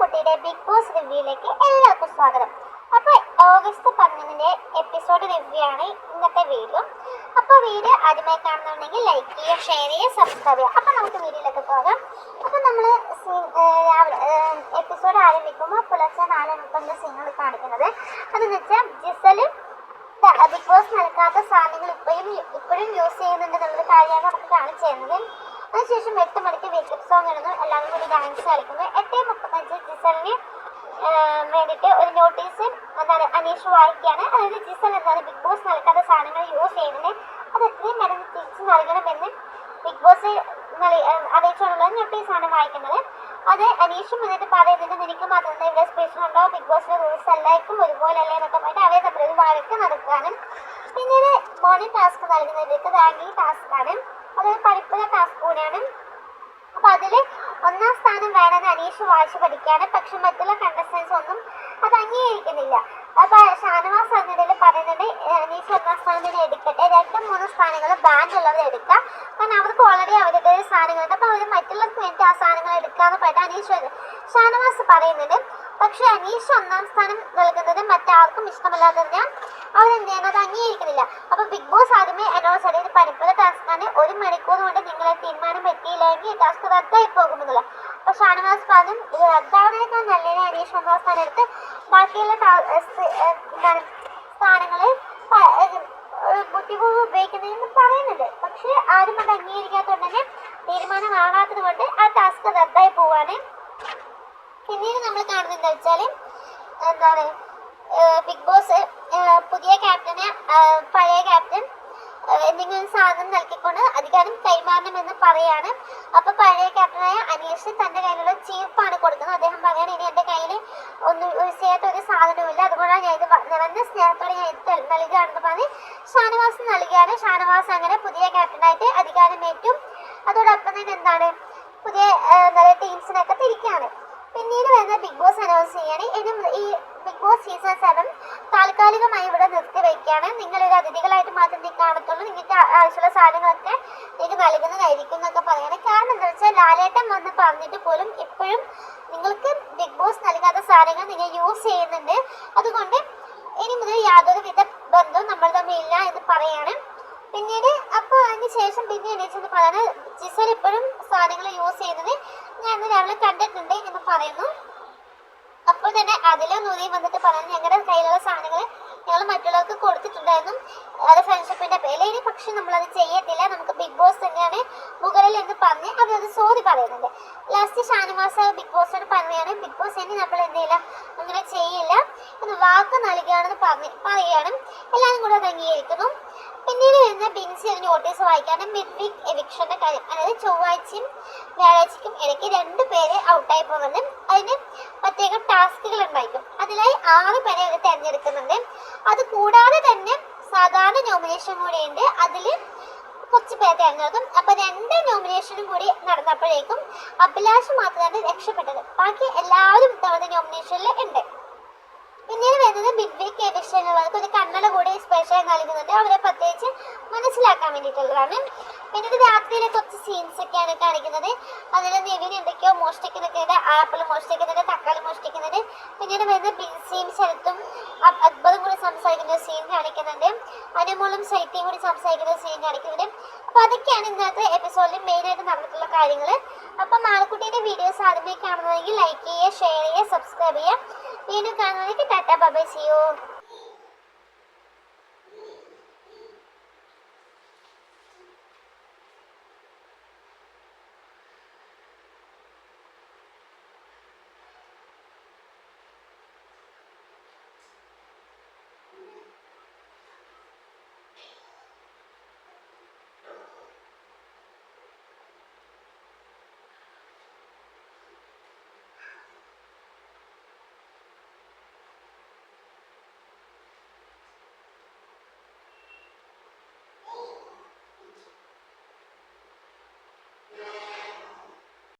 കുട്ടിയുടെ big boss റിവ്യൂയിലേക്ക് എല്ലാവർക്കും സ്വാഗതം. അപ്പോൾ ഓഗസ്റ്റ് 11 എപ്പിസോഡ് റിവ്യൂ ആണ് ഇന്നത്തെ വീഡിയോ. അപ്പോൾ വീഡിയോ ആദ്യമായി കാണുന്നുണ്ടെങ്കിൽ ലൈക്ക് ചെയ്യുക, ഷെയർ ചെയ്യുക, സബ്സ്ക്രൈബ് ചെയ്യുക. അപ്പോൾ നമുക്ക് വീഡിയോയിലേക്ക് പോകാം. അപ്പോൾ നമ്മൾ എപ്പിസോഡ് ആരംഭിക്കുമ്പോൾ പുലർച്ചെ 4:30 സീനുകൾ കാണിക്കുന്നത് അതെന്ന് വെച്ചാൽ ജിസല് ബിഗ് ബോസ് നൽകാത്ത സാധനങ്ങൾ ഇപ്പോഴും യൂസ് ചെയ്യുന്നുണ്ടെന്നുള്ളൊരു കാര്യമാണ് നമുക്ക് കാണിച്ചു തരുന്നത്. അതിനുശേഷം 8 മണിക്ക് വേക്കപ്പ് സോങ് ഇടുന്നു, എല്ലാവരും കൂടി ഡാൻസ് കളിക്കുന്നു. 8:35 ജിസലിന് വേണ്ടിയിട്ട് ഒരു നോട്ടീസ് അനീഷ് വായിക്കുകയാണ്. അതായത് ജിസൽ ബിഗ് ബോസ് നൽകാത്ത സാധനങ്ങൾ യൂസ് ചെയ്യുന്നത് അത് എത്രയും നേരം തിരിച്ചു നൽകണമെന്ന് ബിഗ് ബോസ് അറിയിച്ചുള്ള നോട്ടീസാണ് വായിക്കുന്നത്. അത് അനീഷും എന്നിട്ട് പറയുന്നുണ്ട്, നിനക്ക് മാത്രമേ ഇവിടെ സ്പെഷ്യൽ ഉണ്ടോ, ബിഗ് ബോസിന്റെ റൂൾസ് എല്ലാവർക്കും ഒരുപോലെ അല്ലേ എന്നൊക്കെ പറഞ്ഞിട്ട് അവരെ തമ്മിൽ വഴക്ക് നടക്കുകയാണ്. പിന്നീട് മോർണിംഗ് ടാസ്ക് നൽകുന്നവർക്ക് റാങ്കിങ് ടാസ്ക് ആണ്, അതൊരു പഠിപ്പുള്ള ടാസ്ക് കൂടിയാണ്. അപ്പൊ അതിൽ 1ാം സ്ഥാനം വേണമെന്ന് അനീഷ് വായിച്ചു പഠിക്കുകയാണ്. പക്ഷെ മറ്റുള്ള കണ്ടസ്റ്റൻസ് ഒന്നും അത് അംഗീകരിക്കുന്നില്ല. അപ്പൊ ഷാനവാസ് അതിനിടയിൽ പറയുന്നുണ്ട്, അനീഷ് 1ാം സ്ഥാനം തന്നെ എടുക്കട്ടെ, 2-3 സ്ഥാനങ്ങൾ ബാൻഡ് ഉള്ളവർ എടുക്കാം, കാരണം അവർക്ക് ഓൾറെഡി അവരുടെ സ്ഥാനങ്ങളുണ്ട്, അപ്പൊ അവർ മറ്റുള്ളവർക്ക് വേണ്ടി ആ സ്ഥാനങ്ങൾ എടുക്കാന്ന് പറഞ്ഞിട്ട് അനീഷ് ഷാനവാസ് പറയുന്നുണ്ട്. പക്ഷെ അനീഷ് 1ാം സ്ഥാനം നൽകുന്നത് മറ്റാർക്കും ഇഷ്ടമല്ലാത്തതിനാൽ അവരെന്ത് ചെയ്യണം, അത് അംഗീകരിക്കുന്നില്ല. അപ്പൊ ബിഗ് ബോസ് ആദ്യമേ അനൗൺസ് ചെയ്ത് പഠിപ്പുള്ള ടാസ്കാണ്, 1 മണിക്കൂർ കൊണ്ട് നിങ്ങളെ തീരുമാനം എത്തിയില്ലെങ്കിൽ ടാസ്ക് റദ്ദായി പോകുന്നില്ല. അപ്പൊ ഷാനവാസ് പറഞ്ഞു, ഇത് റദ്ദാവുന്നതിനേക്കാൾ നല്ലതിനെ അനീഷ് 1ാം സ്ഥാനം എടുത്ത് ബാക്കിയുള്ള സ്ഥാനങ്ങളിൽ ബുദ്ധിപൂർവ്വം ഉപയോഗിക്കുന്നതെന്ന് പറയുന്നുണ്ട്. പക്ഷെ ആരും അത് അംഗീകരിക്കാത്തതുകൊണ്ട് തന്നെ തീരുമാനമാകാത്തത് കൊണ്ട് ആ ടാസ്ക് റദ്ദായി പോവാണ്. പിന്നീട് നമ്മൾ കാണുന്നത് എന്താ വെച്ചാൽ ബിഗ് ബോസ് പുതിയ ക്യാപ്റ്റന് പഴയ ക്യാപ്റ്റൻ എന്തെങ്കിലും സാധനം നൽകിക്കൊണ്ട് അധികാരം കൈമാറണമെന്ന് പറയാണ്. അപ്പൊ പഴയ ക്യാപ്റ്റനായ അനീഷ് തന്റെ കയ്യിലുള്ള ചീർപ്പാണ് കൊടുക്കുന്നത്. അദ്ദേഹം പറയാണ്, ഇനി എന്റെ കയ്യിൽ ഒന്നും യൂസ് ചെയ്യാത്ത ഒരു സാധനവുമില്ല, അതുകൊണ്ടാണ് ഞാൻ ഇത് നിറഞ്ഞ സ്നേഹത്തോടെ ഞാൻ ഇത് നൽകുകയാണെന്ന് പറഞ്ഞ് ഷാനവാസ് നൽകുകയാണ്. ഷാനവാസ് അങ്ങനെ പുതിയ ക്യാപ്റ്റനായിട്ട് അധികാരമേറ്റും അതോടൊപ്പം തന്നെ പുതിയ ടീംസിനൊക്കെ തിരിക്കുകയാണ്. പിന്നീട് വരുന്ന ബിഗ് ബോസ് അനൗൺസ് ചെയ്യാണ്, ഈ ബിഗ് ബോസ് സീസൺ 7 താൽക്കാലികമായി ഇവിടെ നിർത്തിവെക്കുകയാണ്. നിങ്ങളൊരു അതിഥികളായിട്ട് മാത്രം കാണത്തുള്ളൂ, നിങ്ങൾക്ക് ആവശ്യമുള്ള സാധനങ്ങളൊക്കെ നിങ്ങൾക്ക് നൽകുന്നതായിരിക്കും എന്നൊക്കെ പറയാണ്. കാരണം എന്താ വെച്ചാൽ ലാലേട്ടൻ വന്ന് പറഞ്ഞിട്ട് പോലും ഇപ്പോഴും നിങ്ങൾക്ക് ബിഗ് ബോസ് നൽകാത്ത സാധനങ്ങൾ നിങ്ങൾ യൂസ് ചെയ്യുന്നുണ്ട്, അതുകൊണ്ട് ഇനി മുതൽ യാതൊരു വിധ ബന്ധവും നമ്മൾ തമ്മിൽ ഇല്ല എന്ന് പറയാണ്. പിന്നീട് അപ്പോൾ അതിന് ശേഷം പിന്നെ എണീച്ചെന്ന് പറയുന്നത്, ജിസൽ ഇപ്പോഴും സാധനങ്ങൾ യൂസ് ചെയ്യുന്നത് ഞാൻ രാവിലെ കണ്ടിട്ടുണ്ട് എന്ന് പറയുന്നു. അപ്പോൾ തന്നെ അതിലും നൂതി വന്നിട്ട് പറയുന്നത്, ഞങ്ങളുടെ കയ്യിലുള്ള സാധനങ്ങൾ ഞങ്ങൾ മറ്റുള്ളവർക്ക് കൊടുത്തിട്ടുണ്ടായിരുന്നു, അത് ഫ്രണ്ട്ഷിപ്പിന്റെ പേരിൽ, പക്ഷെ നമ്മളത് ചെയ്യത്തില്ല, നമുക്ക് ബിഗ് ബോസ് തന്നെയാണ് മുകളിൽ എന്ന് പറഞ്ഞ് അവരത് സോറി പറയുന്നുണ്ട്. ലാസ്റ്റ് ഷാനവാസ് ബിഗ് ബോസിനോട് പറയുകയാണ്, ബിഗ് ബോസ് ഇനി നമ്മൾ എന്ത് ചെയ്യില്ല, അങ്ങനെ ചെയ്യില്ല എന്ന് വാക്ക് നൽകുകയാണെന്ന് പറയുകയാണ്. എല്ലാവരും കൂടെ അത് അംഗീകരിക്കുന്നു. പിന്നീട് വരുന്ന ബിൻസി ഒരു നോട്ടീസ് വായിക്കാണ്, മിഡ് വീക്ക് എവിക്ഷന്റെ കാര്യം, അതായത് ചൊവ്വാഴ്ചയും വ്യാഴാഴ്ചയ്ക്കും ഇടയ്ക്ക് 2 പേര് ഔട്ടായി പോകുന്നുണ്ട്. അതിന് പ്രത്യേകം ടാസ്കുകൾ ഉണ്ടായിരിക്കും, അതിലായി 6 പേരെ അവർ തിരഞ്ഞെടുക്കുന്നുണ്ട്. അത് കൂടാതെ തന്നെ സാധാരണ നോമിനേഷൻ കൂടിയുണ്ട്, അതിൽ കുറച്ച് പേര് തിരഞ്ഞെടുക്കും. അപ്പൊ 2 നോമിനേഷനും കൂടി നടന്നപ്പോഴേക്കും അഭിലാഷ് മാത്രമാണ് രക്ഷപ്പെട്ടത്, ബാക്കി എല്ലാവരും ഇത്തവണ നോമിനേഷനിൽ ഉണ്ട്. പിന്നീട് വരുന്നത് മിഡ് വീക്ക് എഡിഷനുള്ളവർക്ക് ഒരു കണ്ണട കൂടി സ്പെഷ്യൽ നൽകുന്നുണ്ട്, അവരെ പ്രത്യേകിച്ച് മനസ്സിലാക്കാൻ വേണ്ടിയിട്ടുള്ളതാണ്. പിന്നീട് രാത്രിയിലെ കുറച്ച് സീൻസ് ഒക്കെയാണ് കാണിക്കുന്നത്. അതിൽ നിവിൻ എന്തൊക്കെയോ മോഷ്ടിക്കുന്നുണ്ട്, ആപ്പിൾ മോഷ്ടിക്കുന്നുണ്ട്, തക്കാളി മോഷ്ടിക്കുന്നുണ്ട്. പിന്നീട് വരുന്ന ബിൻസിയും ശരത്തും അക്ബറും കൂടി സംസാരിക്കുന്ന സീൻ കാണിക്കുന്നുണ്ട്, അനുമോളും ശൈത്യയും കൂടി സംസാരിക്കുന്ന സീൻ കാണിക്കുന്നുണ്ട്. അപ്പൊ അതൊക്കെയാണ് ഇന്നത്തെ എപ്പിസോഡിൽ മെയിനായിട്ട് നടന്നിട്ടുള്ള കാര്യങ്ങൾ. അപ്പം മാളക്കുട്ടിയുടെ വീഡിയോസ് ആദ്യമായി കാണുന്നതെങ്കിൽ ലൈക്ക് ചെയ്യുക, ഷെയർ ചെയ്യുക, സബ്സ്ക്രൈബ് ചെയ്യുക. വീണ്ടും കാണുന്നതിലേക്ക് tata bye bye, see U.